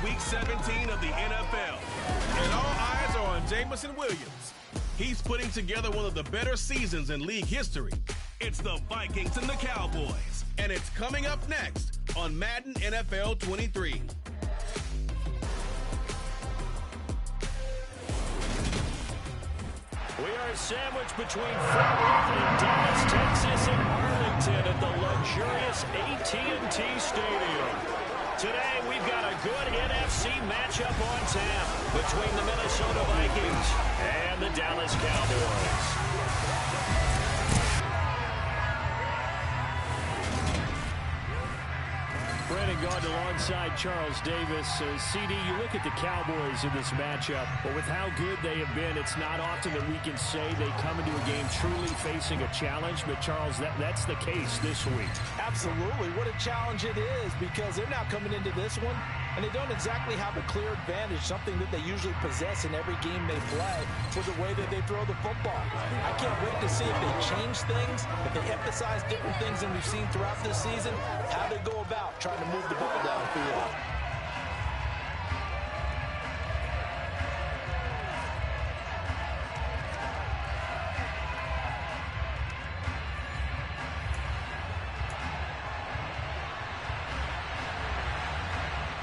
Week 17 of the NFL. And all eyes are on Jameson Williams. He's putting together one of the better seasons in league history. It's the Vikings and the Cowboys. And it's coming up next on Madden NFL 23. We are sandwiched between Fort Worth, Dallas, Texas, and Arlington at the luxurious AT&T Stadium. Today, we've got a good NFC matchup on tap between the Minnesota Vikings and the Dallas Cowboys. Brandon Gaud alongside Charles Davis. CD, you look at the Cowboys in this matchup, but with how good they have been, it's not often that we can say they come into a game truly facing a challenge. But, Charles, that's the case this week. Absolutely. What a challenge it is, because they're now coming into this one, and they don't exactly have a clear advantage, something that they usually possess in every game they play with the way that they throw the football. I can't wait to see if they change things, if they emphasize different things than we've seen throughout this season, how they go about trying to move the ball downfield.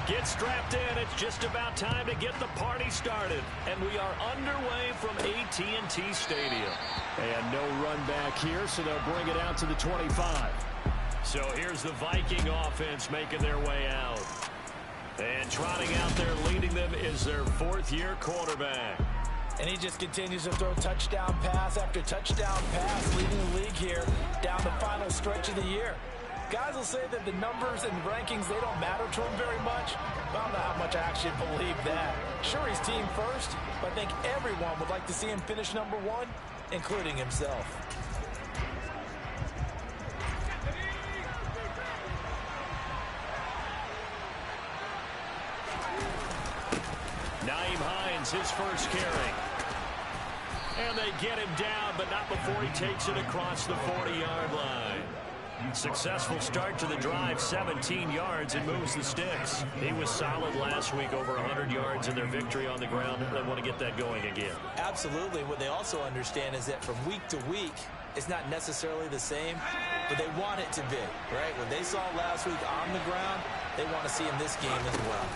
Get strapped in. It's just about time to get the party started. And we are underway from AT&T Stadium. And no run back here, so they'll bring it out to the 25. So here's the Viking offense making their way out. And trotting out there leading them is their fourth-year quarterback. And he just continues to throw touchdown pass after touchdown pass, leading the league here down the final stretch of the year. Guys will say that the numbers and rankings, they don't matter to him very much. I don't know how much I actually believe that. Sure, he's team first, but I think everyone would like to see him finish number one, including himself. Nyheim Hines, his first carry. And they get him down, but not before he takes it across the 40-yard line. Successful start to the drive, 17 yards, and moves the sticks. He was solid last week, over 100 yards in their victory on the ground. They want to get that going again. Absolutely. What they also understand is that from week to week, it's not necessarily the same, but they want it to be, right? What they saw last week on the ground, they want to see in this game as well.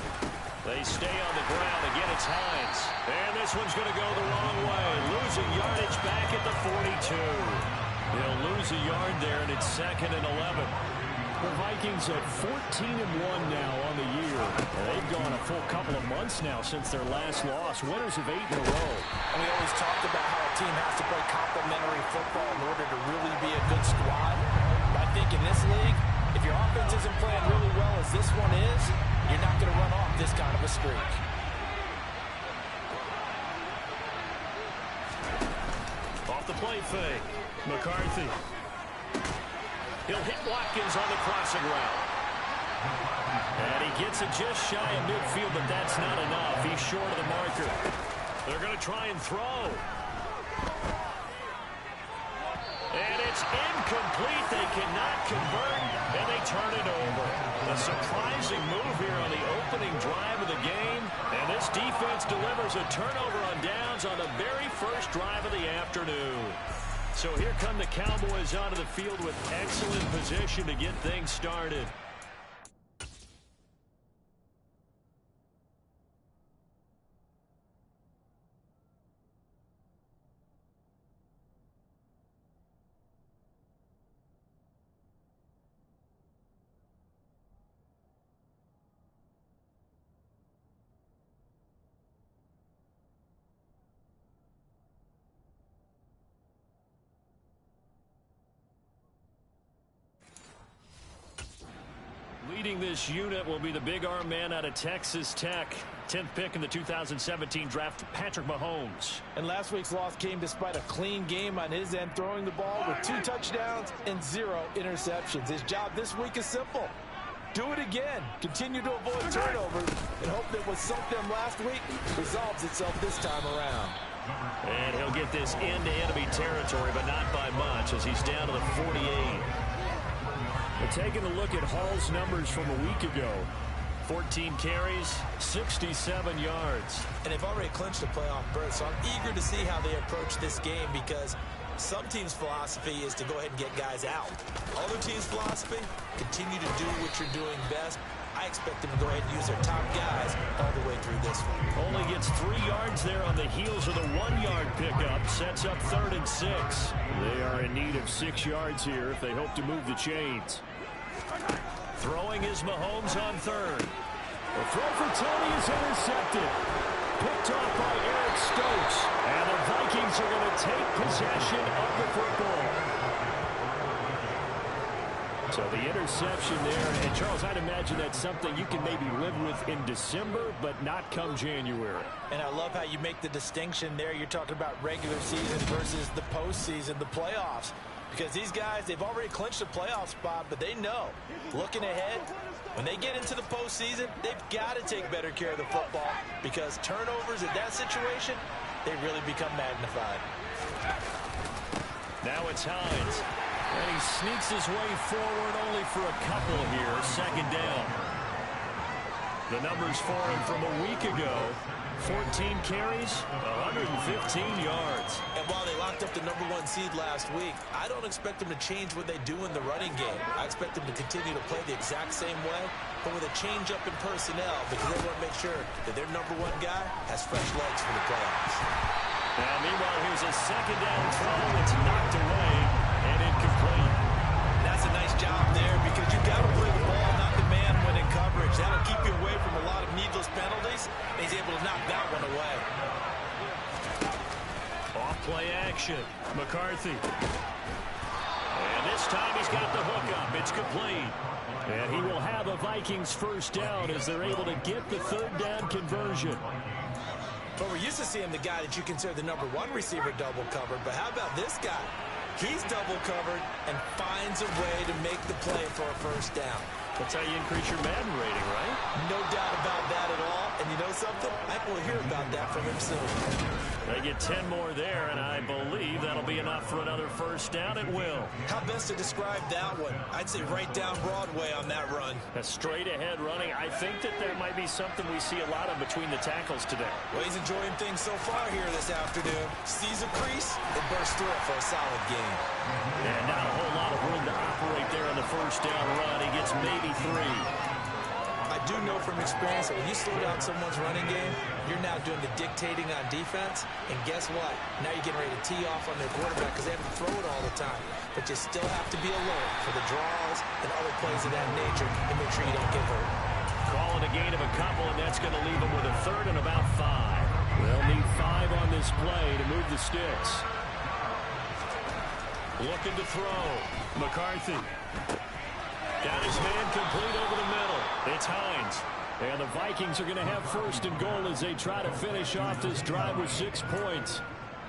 They stay on the ground. Again, it's Hines. And this one's going to go the wrong way. Losing yardage back at the 42. They'll lose a yard there, and it's 2nd and 11. The Vikings at 14-1 now on the year. They've gone a full couple of months now since their last loss. Winners of 8 in a row. And we always talked about how a team has to play complementary football in order to really be a good squad. But I think in this league, if your offense isn't playing really well as this one is, you're not going to run off this kind of a streak. Off the play fake. McCarthy. He'll hit Watkins on the crossing route. And he gets it just shy of midfield, but that's not enough. He's short of the marker. They're going to try and throw. And it's incomplete. They cannot convert, and they turn it over. A surprising move here on the opening drive of the game. And this defense delivers a turnover on downs on the very first drive of the afternoon. So here come the Cowboys onto the field with excellent position to get things started. Leading this unit will be the big arm man out of Texas Tech. 10th pick in the 2017 draft, Patrick Mahomes. And last week's loss came despite a clean game on his end, throwing the ball with 2 touchdowns and 0 interceptions. His job this week is simple. Do it again. Continue to avoid turnovers and hope that what sunk them last week resolves itself this time around. And he'll get this into enemy territory, but not by much, as he's down to the 48. But taking a look at Hall's numbers from a week ago, 14 carries, 67 yards. And they've already clinched a playoff berth, so I'm eager to see how they approach this game because some teams' philosophy is to go ahead and get guys out. Other teams' philosophy, continue to do what you're doing best. I expect them to go ahead and use their top guys all the way through this one. Only gets 3 yards there on the heels of the 1-yard pickup. Sets up 3rd and 6. They are in need of 6 yards here if they hope to move the chains. Throwing is Mahomes on 3rd. The throw for Tony is intercepted. Picked off by Eric Stokes. And the Vikings are going to take possession of the football. So the interception there. And, Charles, I'd imagine that's something you can maybe live with in December, but not come January. And I love how you make the distinction there. You're talking about regular season versus the postseason, the playoffs. Because these guys, they've already clinched a playoff spot, but they know, looking ahead, when they get into the postseason, they've got to take better care of the football because turnovers in that situation, they really become magnified. Now it's Hines. And he sneaks his way forward only for a couple here. 2nd down. The numbers for him from a week ago. 14 carries, 115 yards. And while they locked up the #1 seed last week, I don't expect them to change what they do in the running game. I expect them to continue to play the exact same way, but with a change up in personnel because they want to make sure that their #1 guy has fresh legs for the playoffs. Now, meanwhile, here's a 2nd down throw. It's knocked away and incomplete. That's a nice job there because you've got to play the ball, not the man when in coverage. That'll keep you away from a lot of needless penalties. And he's able to knock that one away. Off play action. McCarthy. And this time he's got the hook up. It's complete. And he will have a Vikings 1st down as they're able to get the 3rd down conversion. But we're used to seeing the guy that you consider the #1 receiver double covered. But how about this guy? He's double covered and finds a way to make the play for a 1st down. That's how you increase your Madden rating, right? No doubt about that at all. And you know something? I think we'll hear about that from him soon. They get 10 more there, and I believe that'll be enough for another 1st down. It will. How best to describe that one? I'd say right down Broadway on that run. A straight-ahead running. I think that might be something we see a lot of between the tackles today. Well, he's enjoying things so far here this afternoon. Sees a crease and bursts through it for a solid game. And not a whole lot of room to operate there on the 1st down run. He gets maybe 3. I do know from experience that when you slow down someone's running game, you're now doing the dictating on defense. And guess what? Now you're getting ready to tee off on their quarterback because they have to throw it all the time. But you still have to be alert for the draws and other plays of that nature and make sure you don't get hurt. Calling a gain of a couple, and that's going to leave them with a 3rd and about 5. They'll need 5 on this play to move the sticks. Looking to throw. McCarthy. Got his man complete over the middle. It's Hines. And the Vikings are going to have 1st and goal as they try to finish off this drive with 6 points.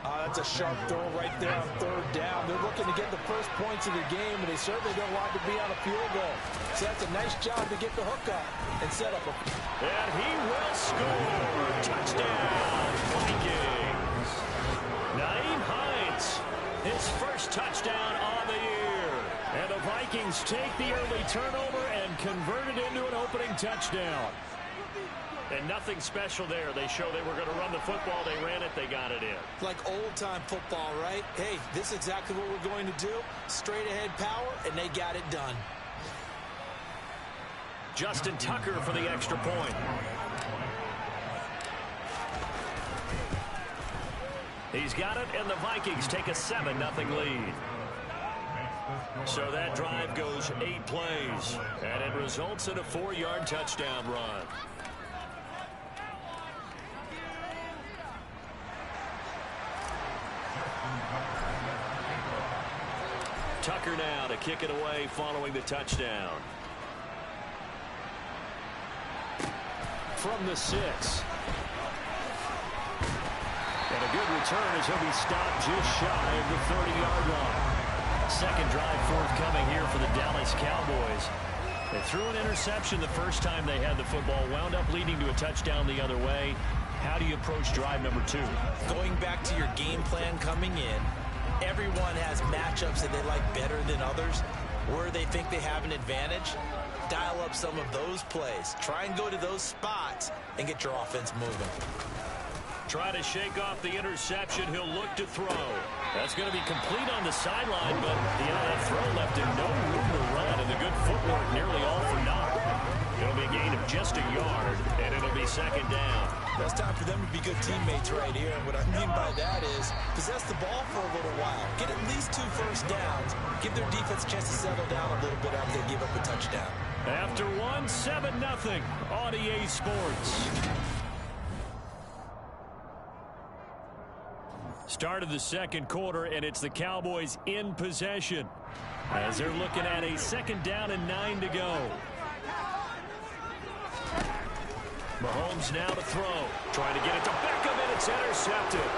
That's a sharp throw right there on 3rd down. They're looking to get the first points of the game, and they certainly don't want to be on a field goal. So that's a nice job to get the hook up and set up a... And he will score. Touchdown, Vikings. Nyheim Hines, his 1st touchdown on the year. And the Vikings take the early turnover and convert it into an opening touchdown. And nothing special there. They show they were going to run the football. They ran it. They got it in. Like old-time football, right? Hey, this is exactly what we're going to do. Straight-ahead power, and they got it done. Justin Tucker for the extra point. He's got it, and the Vikings take a 7-0 lead. So that drive goes 8 plays, and it results in a 4-yard touchdown run. Tucker now to kick it away following the touchdown. From the 6. And a good return as he'll be stopped just shy of the 30-yard line. 2nd drive forthcoming here for the Dallas Cowboys. They threw an interception the first time they had the football, wound up leading to a touchdown the other way. How do you approach drive number 2? Going back to your game plan coming in, everyone has matchups that they like better than others, where they think they have an advantage. dial up some of those plays. Try and go to those spots and get your offense moving. Try to shake off the interception. He'll look to throw. That's going to be complete on the sideline, but that throw left him no room to run, and the good footwork nearly all for naught. It'll be a gain of just a yard, and it'll be second down. It's time for them to be good teammates right here. And what I mean by that is possess the ball for a little while. Get at least 2 first downs. Give their defense a chance to settle down a little bit after they give up a touchdown. After 7-0 on EA Sports. Start of the second quarter, and it's the Cowboys in possession as they're looking at a 2nd down and 9 to go. Mahomes now to throw. Trying to get it to Beckham, and it's intercepted.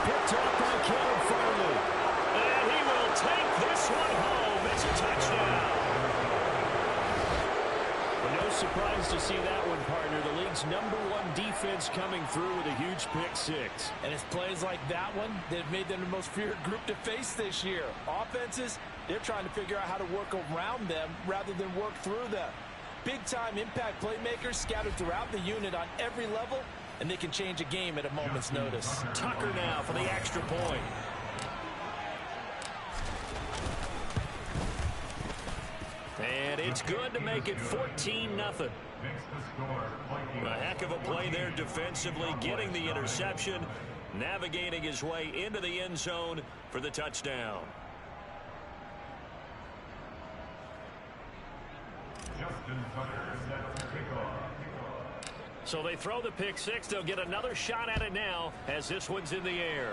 Picked up by Caleb Farley. And he will take this one home. It's a touchdown. Well, no surprise to see that one, partner. The league's #1 defense coming through with a huge pick 6. And it's plays like that one that have made them the most feared group to face this year. Offenses, they're trying to figure out how to work around them rather than work through them. Big-time impact playmakers scattered throughout the unit on every level, and they can change a game at a moment's notice. Tucker now for the extra point. And it's good to make it 14-0. A heck of a play there defensively, getting the interception, navigating his way into the end zone for the touchdown. So they throw the pick 6. They'll get another shot at it now as this one's in the air.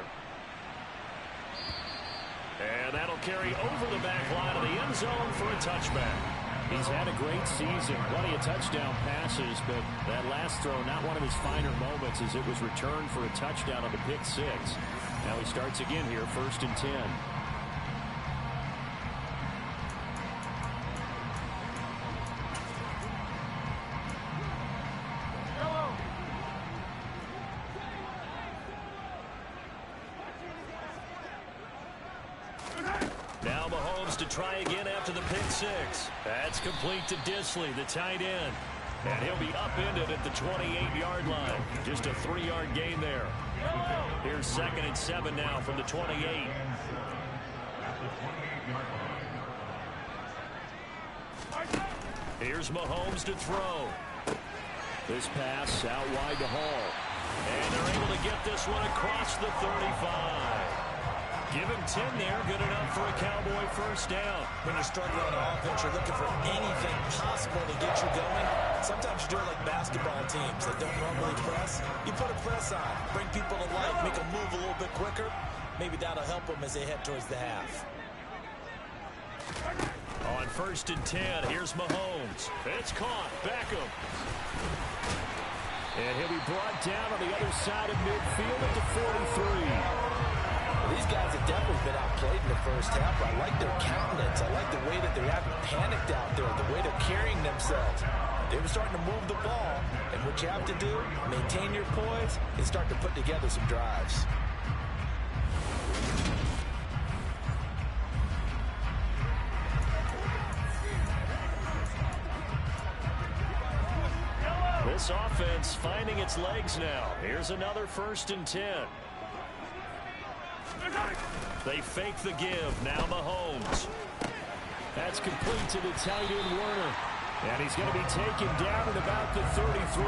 And that'll carry over the back line of the end zone for a touchback. He's had a great season, plenty of touchdown passes, but that last throw, not one of his finer moments as it was returned for a touchdown on the pick 6. Now he starts again here, 1st and 10. Now Mahomes to try again after the pick 6. That's complete to Disley, the tight end. And he'll be upended at the 28-yard line. Just a 3-yard gain there. Here's 2nd and 7 now from the 28. Here's Mahomes to throw. This pass out wide to Hall. And they're able to get this one across the 35. Give him 10 there, good enough for a Cowboy first down. When you're struggling on offense, you're looking for anything possible to get you going. Sometimes you do it like basketball teams that don't normally press. You put a press on, bring people to life, make them move a little bit quicker. Maybe that'll help them as they head towards the half. On 1st and 10, here's Mahomes. It's caught, Beckham. And he'll be brought down on the other side of midfield at the 43. These guys have definitely been outplayed in the first half. I like their countenance. I like the way that they haven't panicked out there, the way they're carrying themselves. They were starting to move the ball, and what you have to do, maintain your poise and start to put together some drives. This offense finding its legs now. Here's another 1st and 10. They fake the give. Now Mahomes. That's complete to the tight end Werner. And he's going to be taken down at about the 33.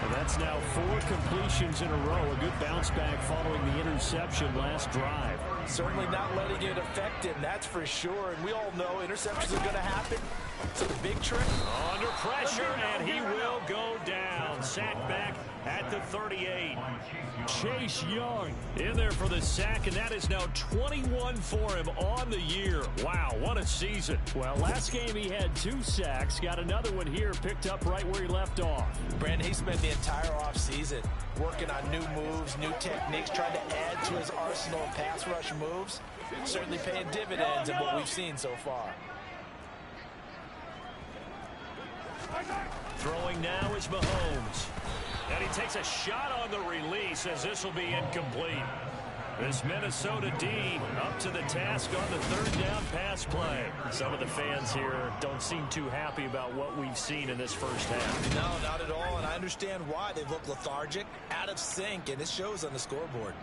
And that's now 4 completions in a row. A good bounce back following the interception last drive. Certainly not letting it affect him, that's for sure. And we all know interceptions are going to happen. So the big trick. Under pressure, and he will go down. Sacked back at the 38. Chase Young in there for the sack, and that is now 21 for him on the year. Wow, what a season. Well, last game he had 2 sacks. Got another one here, picked up right where he left off. Brandon, he spent the entire offseason working on new moves, new techniques, trying to add to his arsenal of pass rush moves. Certainly paying dividends in what we've seen so far. Throwing now is Mahomes. And he takes a shot on the release as this will be incomplete. This Minnesota D up to the task on the third down pass play. Some of the fans here don't seem too happy about what we've seen in this first half. No, not at all, and I understand why. They look lethargic, out of sync, and it shows on the scoreboard.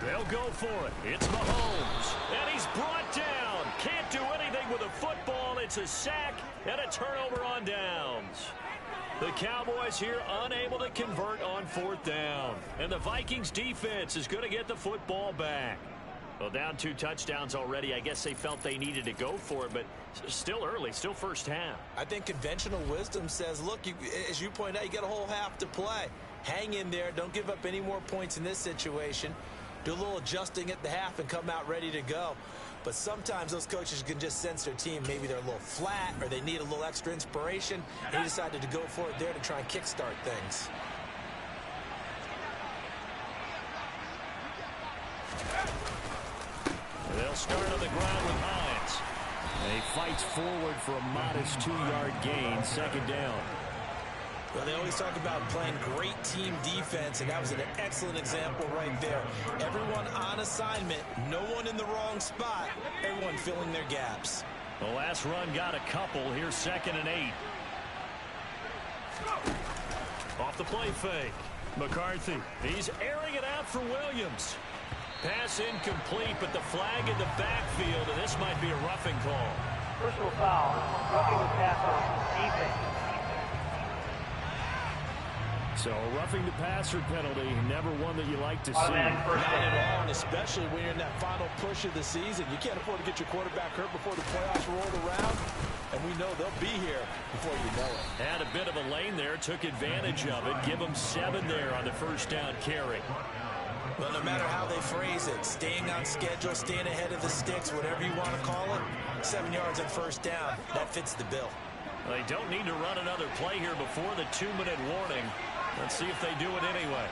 They'll go for it. It's Mahomes. And he's brought down. Can't do anything with a football. It's a sack and a turnover on downs. The Cowboys here unable to convert on fourth down. And the Vikings defense is going to get the football back. Well, down 2 touchdowns already. I guess they felt they needed to go for it, but still early, still first half. I think conventional wisdom says, look, as you point out, you got a whole half to play. Hang in there. Don't give up any more points in this situation. Do a little adjusting at the half and come out ready to go. But sometimes those coaches can just sense their team. Maybe they're a little flat or they need a little extra inspiration. He decided to go for it there to try and kickstart things. They'll start on the ground with Hines. And he fights forward for a modest 2-yard gain, second down. Well, they always talk about playing great team defense, and that was an excellent example right there. Everyone on assignment, no one in the wrong spot, everyone filling their gaps. The last run got a couple. Here's 2nd and 8. Off the play fake. McCarthy, he's airing it out for Williams. Pass incomplete, but the flag in the backfield, and this might be a roughing call. Personal foul, roughing the passer, defense. So a roughing the passer penalty, never one that you like to see. Not at all, and especially when you're in that final push of the season. You can't afford to get your quarterback hurt before the playoffs roll around, and we know they'll be here before you know it. Had a bit of a lane there, took advantage of it. Give them 7 there on the first down carry. Well, no matter how they phrase it, staying on schedule, staying ahead of the sticks, whatever you want to call it, 7 yards on first down, that fits the bill. They don't need to run another play here before the 2-minute warning. Let's see if they do it anyway.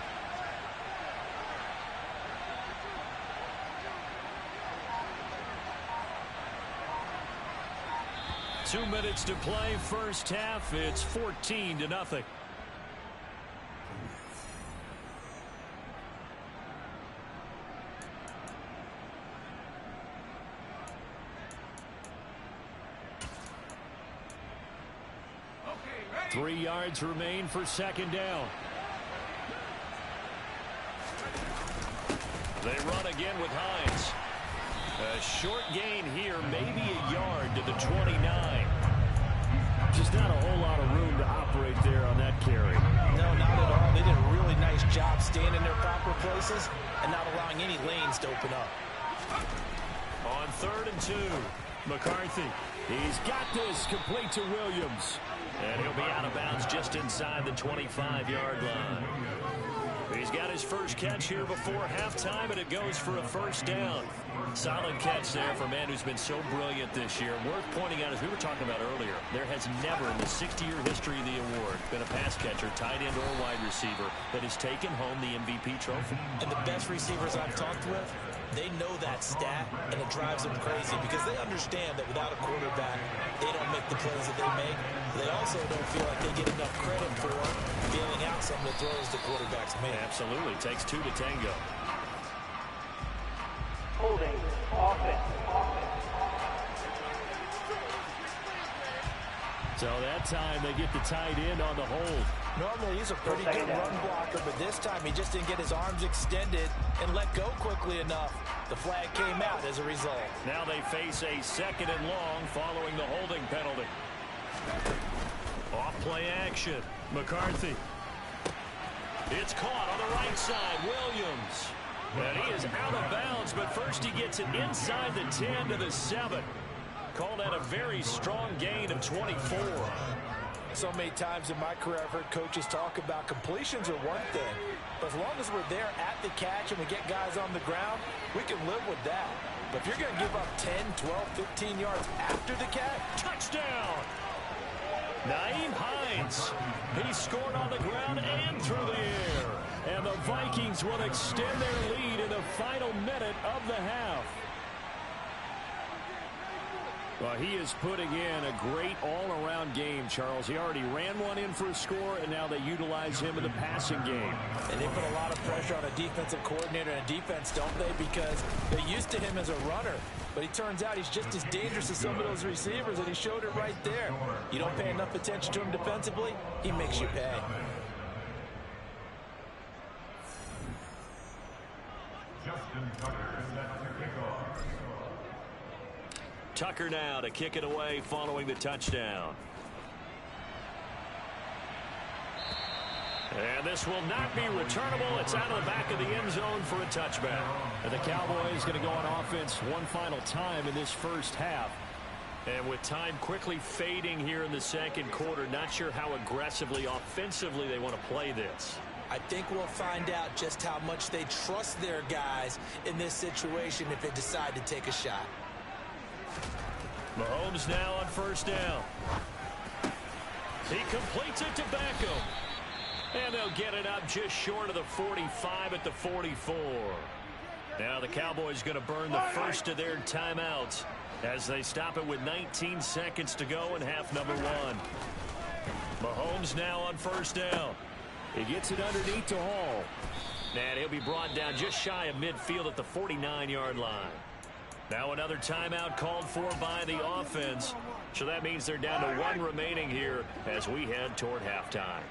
Two minutes to play, first half. It's 14-0. Okay, 3 yards remain for second down. They run again with Hines. A short gain here, maybe a yard to the 29. Just not a whole lot of room to operate there on that carry. No, not at all. They did a really nice job staying in their proper places and not allowing any lanes to open up. On 3rd and 2, McCarthy. He's got this complete to Williams. And he'll be out of bounds just inside the 25-yard line. He's got his first catch here before halftime, and it goes for a first down. Solid catch there for a man who's been so brilliant this year. Worth pointing out, as we were talking about earlier, there has never in the 60-year history of the award been a pass catcher, tight end, or wide receiver that has taken home the MVP trophy. And the best receivers I've talked with, they know that stat, and it drives them crazy because they understand that without a quarterback, they don't make the plays that they make. They also don't feel like they get enough credit for bailing out some of the throws the quarterbacks make. Absolutely. Takes 2 to tango. Holding, offense. So that time they get the tight end on the hold. Normally he's a pretty good run blocker, but this time he just didn't get his arms extended and let go quickly enough. The flag came out as a result. Now they face a 2nd and long following the holding penalty. Off play action. McCarthy. It's caught on the right side. Williams. And he is out of bounds, but first he gets it inside the 10 to the 7. Called that a very strong gain of 24. So many times in my career I've heard coaches talk about completions are one thing, but as long as we're there at the catch and we get guys on the ground, we can live with that. But if you're going to give up 10, 12, 15 yards after the catch, touchdown! Nyheim Hines. He scored on the ground and through the air. And the Vikings will extend their lead in the final minute of the half. Well, he is putting in a great all-around game, Charles. He already ran one in for a score, and now they utilize him in the passing game. And they put a lot of pressure on a defensive coordinator and defense, don't they? Because they're used to him as a runner. But he turns out he's just as dangerous as some of those receivers, and he showed it right there. You don't pay enough attention to him defensively, he makes you pay. Tucker now to kick it away following the touchdown. And this will not be returnable. It's out of the back of the end zone for a touchback. And the Cowboys going to go on offense one final time in this first half. And with time quickly fading here in the second quarter, not sure how aggressively, offensively they want to play this. I think we'll find out just how much they trust their guys in this situation if they decide to take a shot. Mahomes now on first down. He completes it to Beckham. And they'll get it up just short of the 45 at the 44. Now the Cowboys going to burn the first of their timeouts as they stop it with 19 seconds to go in half number one. Mahomes now on first down. He gets it underneath to Hall. And he'll be brought down just shy of midfield at the 49-yard line. Now another timeout called for by the offense. So that means they're down to one remaining here as we head toward halftime.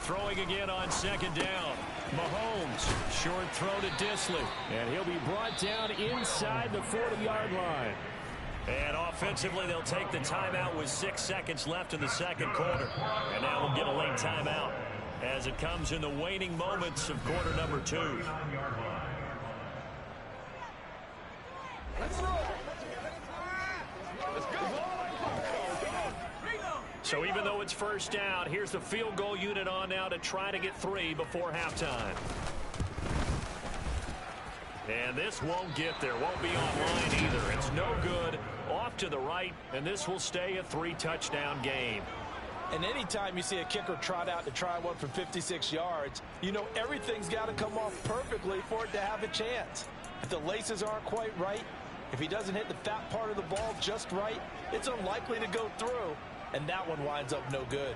Throwing again on second down. Mahomes, short throw to Disley. And he'll be brought down inside the 40-yard line. And offensively, they'll take the timeout with 6 seconds left in the second quarter. And now we'll get a late timeout as it comes in the waning moments of quarter number 2. Let's roll. Let's go. So even though it's first down, here's the field goal unit on now to try to get 3 before halftime. And this won't get there. Won't be online either. It's no good. Off to the right, and this will stay a 3-touchdown game. And anytime you see a kicker trot out to try one for 56 yards, you know everything's got to come off perfectly for it to have a chance. If the laces aren't quite right, if he doesn't hit the fat part of the ball just right, it's unlikely to go through, and that one winds up no good.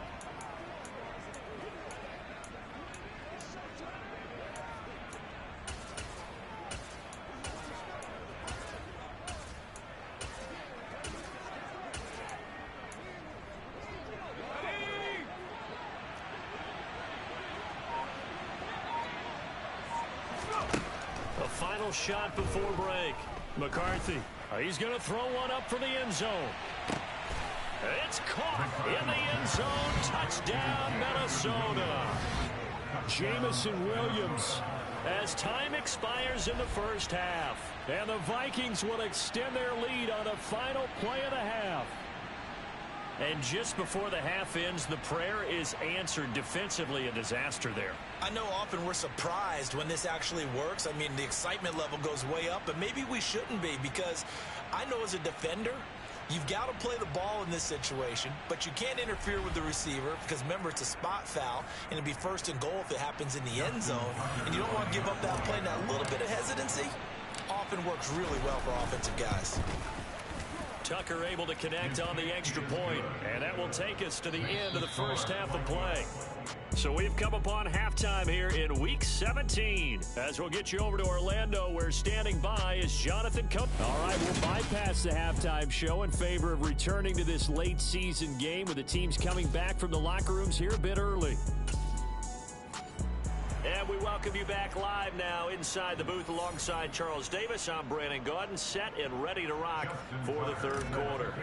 Shot before break. McCarthy, he's going to throw one up for the end zone. It's caught in the end zone. Touchdown, Minnesota. Jamison Williams as time expires in the first half. And the Vikings will extend their lead on the final play of the half. And just before the half ends, the prayer is answered. Defensively, a disaster there. I know often we're surprised when this actually works. I mean, the excitement level goes way up, but maybe we shouldn't be, because I know as a defender, you've got to play the ball in this situation, but you can't interfere with the receiver because, remember, it's a spot foul, and it'll be first and goal if it happens in the end zone, and you don't want to give up that play. Now, a little bit of hesitancy often works really well for offensive guys. Tucker able to connect on the extra point, and that will take us to the end of the first half of play. So we've come upon halftime here in Week 17, as we'll get you over to Orlando, where standing by is Jonathan Cook. All right, we'll bypass the halftime show in favor of returning to this late season game with the teams coming back from the locker rooms here a bit early. And we welcome you back live now inside the booth alongside Charles Davis. I'm Brandon Gaudin, set and ready to rock for the third quarter.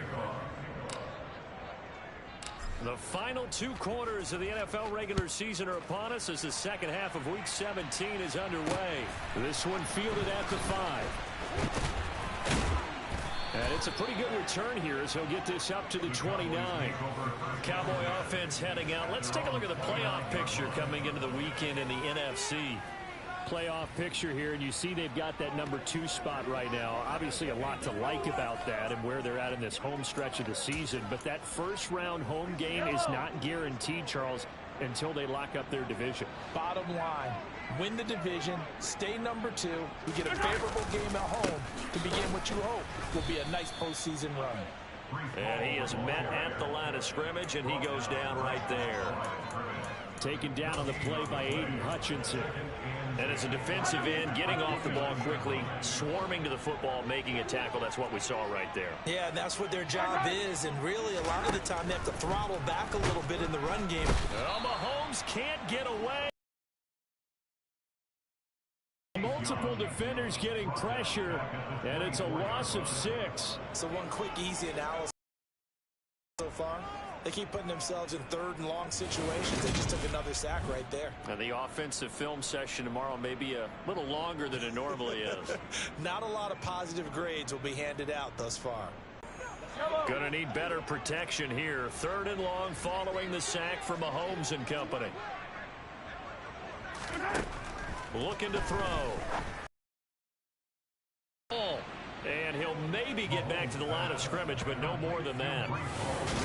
The final 2 quarters of the NFL regular season are upon us as the second half of Week 17 is underway. This one fielded at the 5. And it's a pretty good return here as he'll get this up to the 29. Cowboy offense heading out. Let's take a look at the playoff picture coming into the weekend in the NFC. Playoff picture here, and you see they've got that number 2 spot right now. Obviously a lot to like about that and where they're at in this home stretch of the season. But that first round home game is not guaranteed, Charles. until they lock up their division. Bottom line, win the division, stay number 2, you get a favorable game at home to begin what you hope will be a nice postseason run. And he is met at the line of scrimmage, and he goes down right there. Taken down on the play by Aiden Hutchinson. And as a defensive end, getting off the ball quickly, swarming to the football, making a tackle. That's what we saw right there. Yeah, and that's what their job is. And really, a lot of the time, they have to throttle back a little bit in the run game. Mahomes can't get away. Multiple defenders getting pressure, and it's a loss of 6. So one quick, easy analysis so far. They keep putting themselves in third and long situations. They just took another sack right there. And the offensive film session tomorrow may be a little longer than it normally is. Not a lot of positive grades will be handed out thus far. Gonna need better protection here. 3rd and long following the sack from Mahomes and company. Looking to throw. And he'll maybe get back to the line of scrimmage, but no more than that.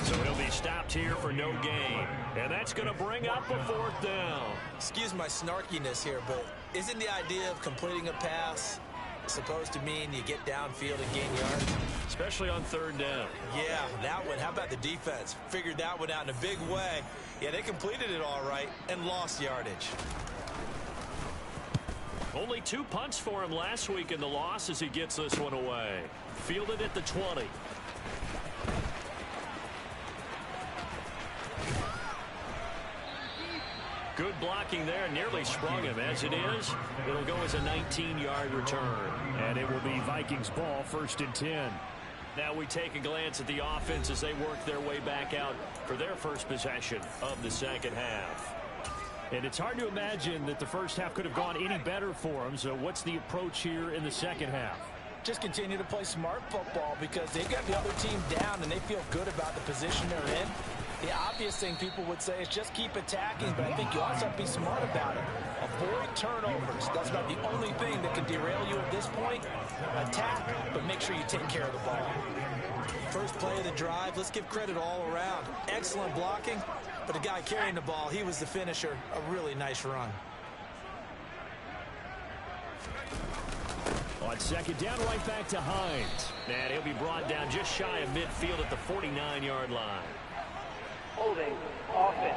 So he'll be stopped here for no gain. And that's going to bring up a 4th down. Excuse my snarkiness here, but isn't the idea of completing a pass supposed to mean you get downfield and gain yards? Especially on 3rd down. Yeah, that one. How about the defense? Figured that one out in a big way. Yeah, they completed it all right and lost yardage. Only 2 punts for him last week in the loss as he gets this one away. Fielded at the 20. Good blocking there. Nearly sprung him. As it is, it'll go as a 19-yard return. And it will be Vikings ball, 1st and 10. Now we take a glance at the offense as they work their way back out for their first possession of the second half. And it's hard to imagine that the first half could have gone any better for them. So what's the approach here in the second half? Just continue to play smart football because they've got the other team down and they feel good about the position they're in. The obvious thing people would say is just keep attacking, but I think you also have to be smart about it. Avoid turnovers. That's about the only thing that can derail you at this point. Attack, but make sure you take care of the ball. First play of the drive, let's give credit all around. Excellent blocking, but the guy carrying the ball, he was the finisher. A really nice run. On 2nd down, right back to Hines. And he'll be brought down just shy of midfield at the 49-yard line. Holding offense.